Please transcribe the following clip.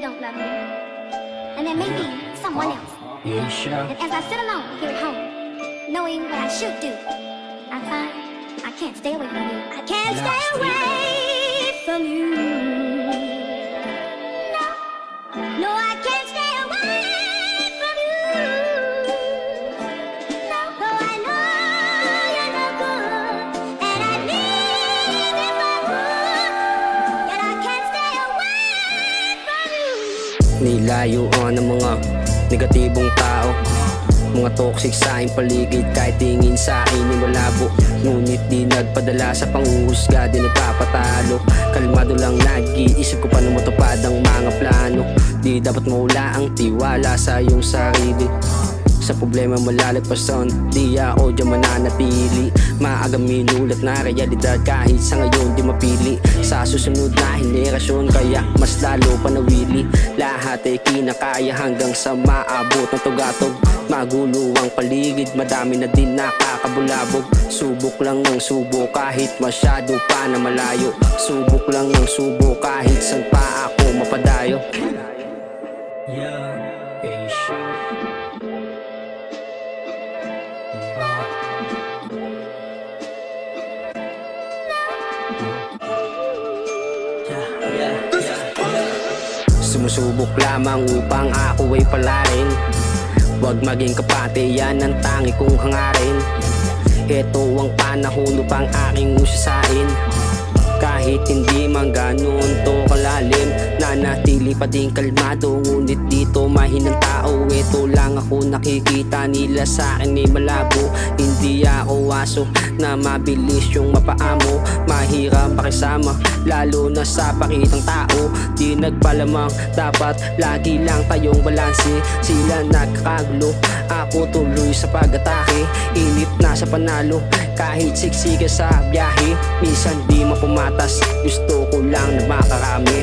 you don't love me. And there may be someone else. And as I sit alone here at home, knowing what I should do, I find I can't stay away from you. I can't stay away from you. No, no, I can't stay away from you. No, though I know you're no good, and I'd leave if I would, yet I can't stay away from you. Nilayuan ng mga negatibong tao, mga toxic sa aking paligid. Kahit tingin sa akin ay malabo, ngunit di nagpadala sa panghuhusga, di nagpapatalo. Kalmado lang nag-iisip ko paano matupad ang mga plano. Di dapat mawala ang tiwala sa iyong sarili. Sa problema malalagpasan, di ako dyan mananatili. Maaga minulat na realidad kahit sa ngayon di mapili. Sa susunod na henerasyon kaya mas lalo panawili. Lahat ay kinakaya hanggang sa maabot ng tugatog. Magulo ang paligid, madami na din nakakabulabog. Subok lang ng subok kahit masyado pa na malayo. Subok lang ng subok kahit saan pa ako mapadayo. Sumusubok lamang upang ako ay palain. Huwag maging kapate, yan ang tangi kong hangarin. Ito ang panahon upang aking usasain. Kahit hindi man ganun to kalalim, nanatili pa din kalmado. Ngunit dito mahinang tao, ito lang ako nakikita nila sa akin ay malabo. Hindi ako aso na mabilis yung mapaamo. Mahirap pakisama, lalo na sa pakitang tao. Di nagpalamang, dapat lagi lang tayong balanse. Sila nagkakagulo, ako tuloy sa pag-atake. Inip na sa panalo, kahit siksika sa biyahe. Minsan di mapumatas, gusto ko lang na makarami.